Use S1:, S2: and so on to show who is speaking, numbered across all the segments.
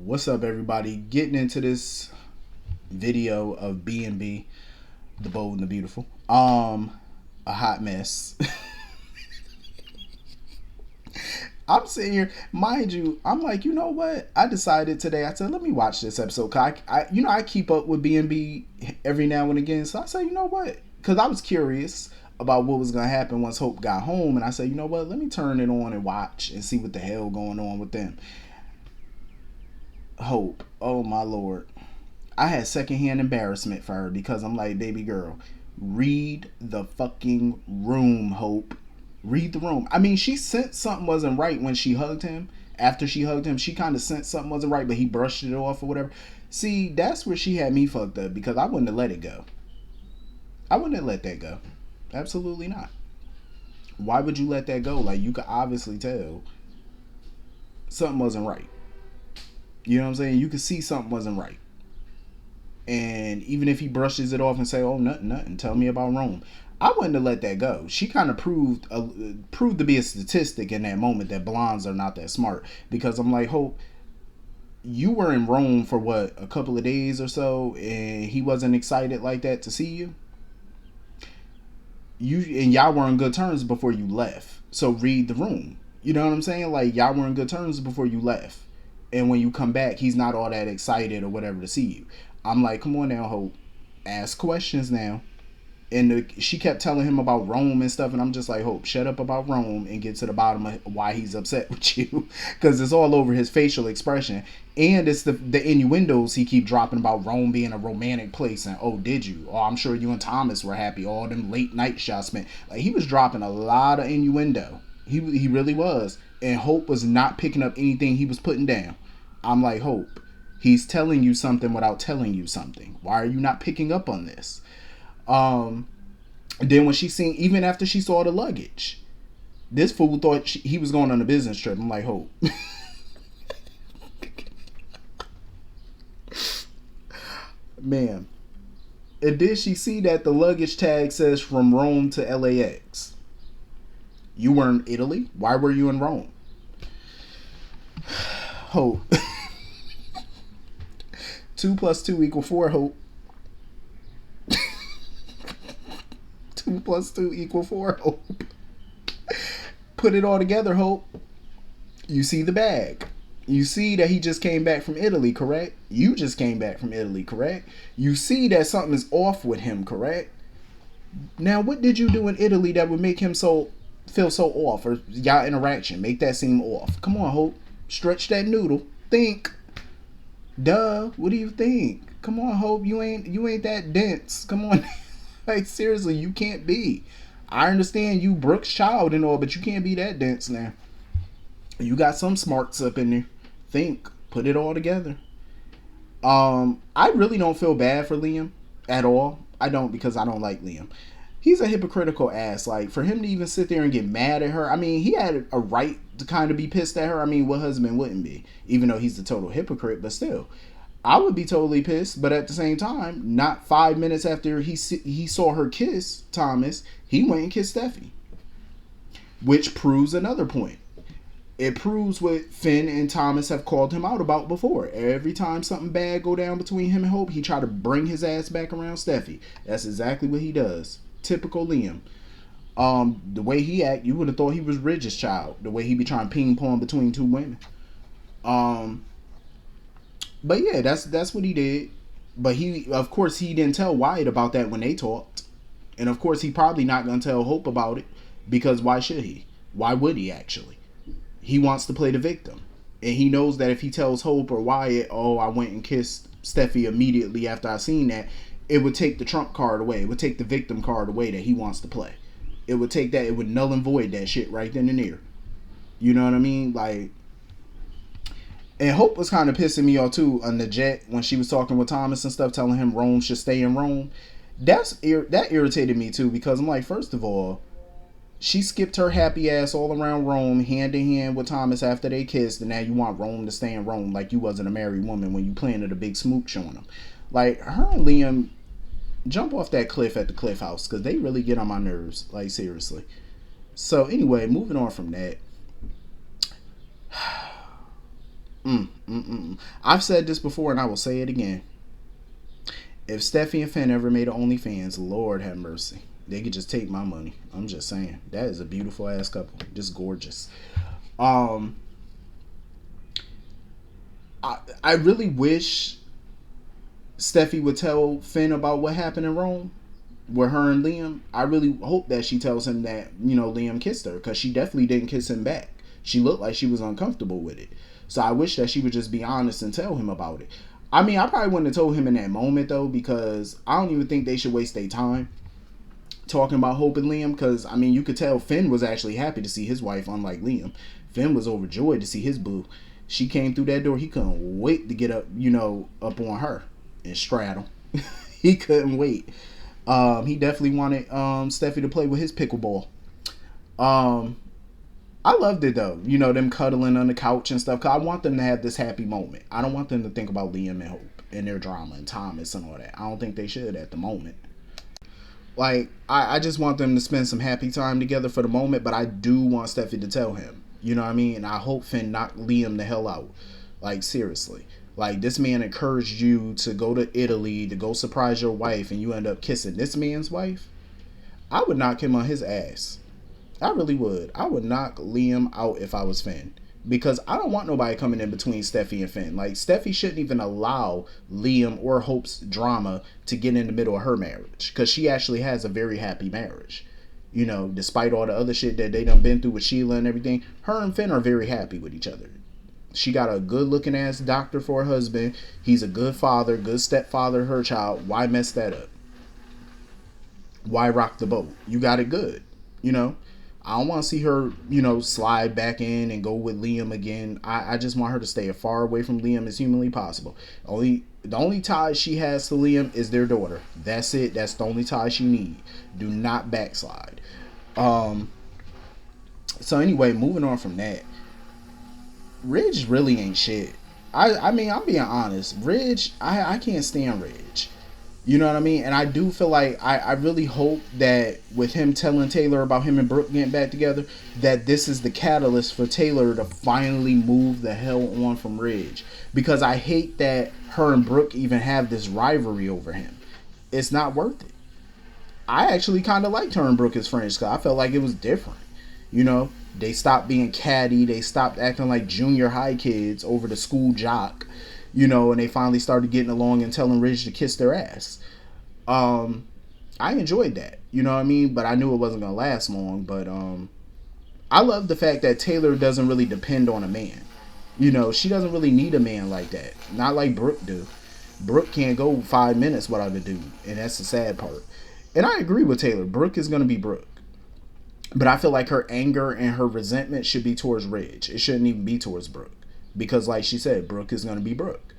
S1: What's up, everybody? Getting into this video of B&B, the bold and the beautiful. A hot mess. I'm sitting here, mind you. I'm like, you know what? I decided today. I said, let me watch this episode. Cause I keep up with B&B every now and again. So I said, you know what? Because I was curious about what was gonna happen once Hope got home, and I said, you know what? Let me turn it on and watch and see what the hell going on with them. Hope, oh my lord, I had secondhand embarrassment for her because I'm like, baby girl, read the fucking room, Hope. Read the room. I mean, she sensed something wasn't right when she hugged him. After she hugged him, she kind of sensed something wasn't right, but he brushed it off or whatever. See, that's where she had me fucked up because I wouldn't have let it go. I wouldn't have let that go. Absolutely not. Why would you let that go? Like, you could obviously tell something wasn't right. You know what I'm saying? You could see something wasn't right. And even if he brushes it off and say, "Oh, nothing, tell me about Rome," I wouldn't have let that go. She kind of proved to be a statistic in that moment that blondes are not that smart. Because I'm like, Hope, you were in Rome for what, a couple of days or so, and he wasn't excited like that to see you. And y'all were on good terms before you left. So read the room. You know what I'm saying? Like, y'all were on good terms before you left. And when you come back, he's not all that excited or whatever to see you. I'm like, come on now, Hope. Ask questions now. And she kept telling him about Rome and stuff. And I'm just like, Hope, shut up about Rome and get to the bottom of why he's upset with you. Because it's all over his facial expression. And it's the innuendos he keep dropping about Rome being a romantic place. And, oh, did you? Oh, I'm sure you and Thomas were happy. All them late night shots, man. Like, he was dropping a lot of innuendo. He really was. And Hope was not picking up anything he was putting down. I'm like, Hope, he's telling you something without telling you something. Why are you not picking up on this? Then when she seen, even after she saw the luggage, this fool thought he was going on a business trip. I'm like, Hope. Man. And did she see that the luggage tag says from Rome to LAX? You were in Italy? Why were you in Rome? Hope. 2 plus 2 equal 4, Hope. 2 plus 2 equal 4, Hope. Put it all together, Hope. You see the bag. You see that he just came back from Italy, correct? You just came back from Italy, correct? You see that something is off with him, correct? Now, what did you do in Italy that would make him feel so off, or y'all interaction make that seem off? Come on, Hope. Stretch that noodle. Think. Duh. What do you think? Come on, Hope. You ain't that dense. Come on. Like, seriously, you can't be. I understand you Brooks child and all, but you can't be that dense now. You got some smarts up in there. Think. Put it all together. I really don't feel bad for Liam at all. I don't, because I don't like Liam. He's a hypocritical ass. Like, for him to even sit there and get mad at her, I mean, he had a right to kind of be pissed at her. I mean, what husband wouldn't be? Even though he's the total hypocrite, but still. I would be totally pissed, but at the same time, not 5 minutes after he saw her kiss Thomas, he went and kissed Steffi. Which proves another point. It proves what Finn and Thomas have called him out about before. Every time something bad go down between him and Hope, he try to bring his ass back around Steffi. That's exactly what he does. Typical Liam. The way he act, you would have thought he was Ridge's child. The way he be trying to ping pong between two women. But yeah, that's what he did. But of course, he didn't tell Wyatt about that when they talked. And of course, he probably not going to tell Hope about it. Because why should he? Why would he, actually? He wants to play the victim. And he knows that if he tells Hope or Wyatt, oh, I went and kissed Steffi immediately after I seen that, it would take the trump card away. It would take the victim card away that he wants to play. It would take that. It would null and void that shit right then and there. You know what I mean? Like... And Hope was kind of pissing me off too on the jet when she was talking with Thomas and stuff, telling him Rome should stay in Rome. That irritated me too, because I'm like, first of all, she skipped her happy ass all around Rome, hand in hand with Thomas after they kissed, and now you want Rome to stay in Rome like you wasn't a married woman when you planted a big smooch on him. Like, her and Liam jump off that cliff at the Cliff House, because they really get on my nerves. Like, seriously. So anyway, moving on from that. I've said this before and I will say it again. If Steffi and Finn ever made an OnlyFans, Lord have mercy. They could just take my money. I'm just saying. That is a beautiful ass couple. Just gorgeous. Um, I really wish Steffi would tell Finn about what happened in Rome with her and Liam. I really hope that she tells him that, Liam kissed her, because she definitely didn't kiss him back. She looked like she was uncomfortable with it. So I wish that she would just be honest and tell him about it. I mean, I probably wouldn't have told him in that moment, though, because I don't even think they should waste their time talking about Hope and Liam, because, I mean, you could tell Finn was actually happy to see his wife, unlike Liam. Finn was overjoyed to see his boo. She came through that door. He couldn't wait to get up, up on her and straddle. He couldn't wait. He definitely wanted Steffi to play with his pickleball. I loved it though, them cuddling on the couch and stuff. Cause I want them to have this happy moment. I don't want them to think about Liam and Hope and their drama and Thomas and all that. I don't think they should at the moment. Like, I just want them to spend some happy time together for the moment, but I do want Steffi to tell him. You know what I mean? And I hope Finn knocked Liam the hell out. Like, seriously. Like, this man encouraged you to go to Italy, to go surprise your wife, and you end up kissing this man's wife? I would knock him on his ass. I really would. I would knock Liam out if I was Finn. Because I don't want nobody coming in between Steffi and Finn. Like, Steffi shouldn't even allow Liam or Hope's drama to get in the middle of her marriage. Because she actually has a very happy marriage. Despite all the other shit that they done been through with Sheila and everything, her and Finn are very happy with each other. She got a good looking ass doctor for her husband. He's a good father, good stepfather to her child. Why mess that up? Why rock the boat? You got it good. I don't want to see her, slide back in and go with Liam again. I just want her to stay as far away from Liam as humanly possible. The only tie she has to Liam is their daughter. That's it. That's the only tie she needs. Do not backslide. So anyway, moving on from that. Ridge really ain't shit. I mean, I'm being honest. Ridge, I can't stand Ridge. You know what I mean? And I do feel like I really hope that with him telling Taylor about him and Brooke getting back together, that this is the catalyst for Taylor to finally move the hell on from Ridge. Because I hate that her and Brooke even have this rivalry over him. It's not worth it. I actually kind of liked her and Brooke as friends because I felt like it was different. They stopped being catty. They stopped acting like junior high kids over the school jock. And they finally started getting along and telling Ridge to kiss their ass. I enjoyed that, you know what I mean? But I knew it wasn't going to last long. But I love the fact that Taylor doesn't really depend on a man. She doesn't really need a man like that. Not like Brooke do. Brooke can't go 5 minutes without a dude. And that's the sad part. And I agree with Taylor. Brooke is going to be Brooke. But I feel like her anger and her resentment should be towards Ridge. It shouldn't even be towards Brooke. Because like she said, Brooke is going to be Brooke.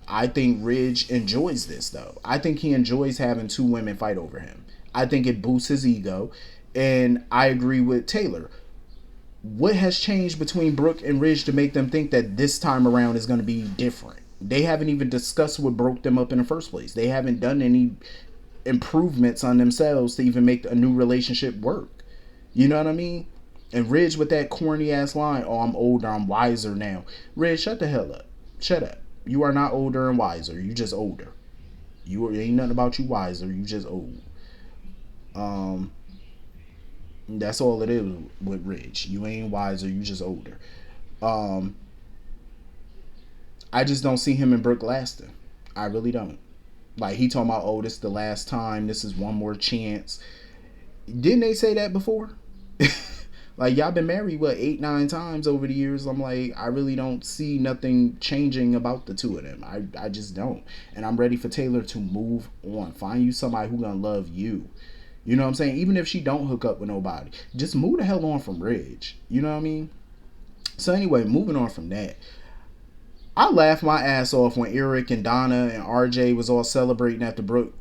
S1: I think Ridge enjoys this, though. I think he enjoys having two women fight over him. I think it boosts his ego. And I agree with Taylor. What has changed between Brooke and Ridge to make them think that this time around is going to be different? They haven't even discussed what broke them up in the first place. They haven't done any improvements on themselves to even make a new relationship work. You know what I mean? And Ridge with that corny ass line, "Oh, I'm older, I'm wiser now." Ridge, shut the hell up. Shut up. You are not older and wiser. You just older. Ain't nothing about you wiser. You just old. That's all it is with Ridge. You ain't wiser. You just older. I just don't see him and Brooke lasting. I really don't. Like, he talking about, oh, this is the last time. This is one more chance. Didn't they say that before? Like, y'all been married, 8, 9 times over the years? I'm like, I really don't see nothing changing about the two of them. I just don't. And I'm ready for Taylor to move on. Find you somebody who gonna love you. You know what I'm saying? Even if she don't hook up with nobody. Just move the hell on from Ridge. You know what I mean? So anyway, moving on from that. I laughed my ass off when Eric and Donna and RJ was all celebrating after Brooke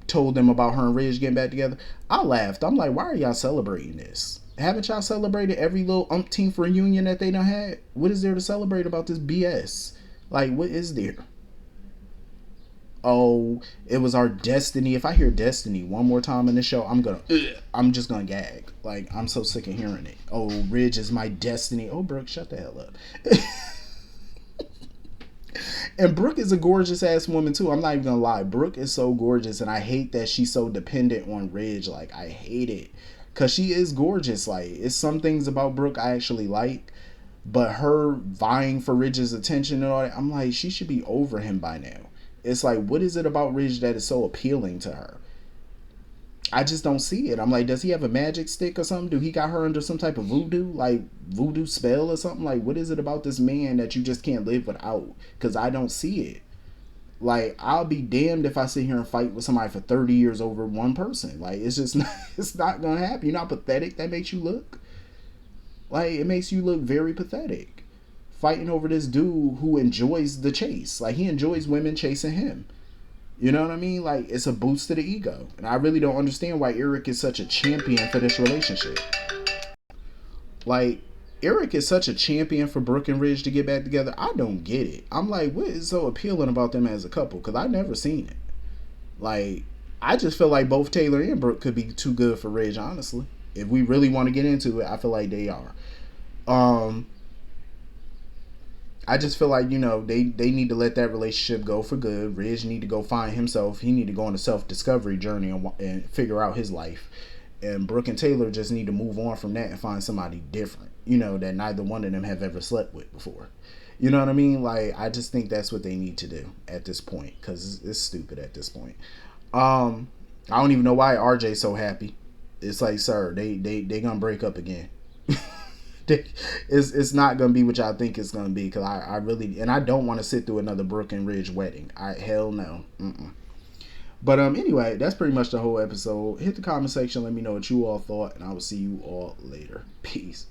S1: told them about her and Ridge getting back together. I laughed. I'm like, why are y'all celebrating this? Haven't y'all celebrated every little umpteenth reunion that they done had? What is there to celebrate about this BS? Like, what is there? Oh, it was our destiny. If I hear destiny one more time in this show, I'm just gonna gag. Like, I'm so sick of hearing it. Oh, Ridge is my destiny. Oh, Brooke, shut the hell up. And Brooke is a gorgeous ass woman too. I'm not even gonna lie. Brooke is so gorgeous, and I hate that she's so dependent on Ridge. Like, I hate it, cause she is gorgeous. Like, it's some things about Brooke I actually like, but her vying for Ridge's attention and all that, I'm like, she should be over him by now. It's like, what is it about Ridge that is so appealing to her? I just don't see it. I'm like, does he have a magic stick or something? Do he got her under some type of voodoo, like voodoo spell or something? Like, what is it about this man that you just can't live without? Because I don't see it. Like, I'll be damned if I sit here and fight with somebody for 30 years over one person. Like, it's just not, it's not gonna happen. You know how pathetic that makes you look? Like, it makes you look very pathetic. Fighting over this dude who enjoys the chase. Like, he enjoys women chasing him. You know what I mean? Like, it's a boost to the ego. And I really don't understand why Eric is such a champion for this relationship. Like, Eric is such a champion for Brooke and Ridge to get back together. I don't get it. I'm like, what is so appealing about them as a couple? Because I've never seen it. Like, I just feel like both Taylor and Brooke could be too good for Ridge, honestly. If we really want to get into it, I feel like they are. Um, I just feel like, you know, they need to let that relationship go for good. Ridge need to go find himself. He need to go on a self-discovery journey and figure out his life. And Brooke and Taylor just need to move on from that and find somebody different, you know, that neither one of them have ever slept with before. You know what I mean? Like, I just think that's what they need to do at this point, because it's stupid at this point. I don't even know why RJ's so happy. It's like, sir, they gonna break up again. It's not gonna be what y'all think it's gonna be, because I really, and I don't want to sit through another Brooke and Ridge wedding. Hell no. But anyway, that's pretty much the whole episode. Hit the comment section, let me know what you all thought, and I will see you all later. Peace.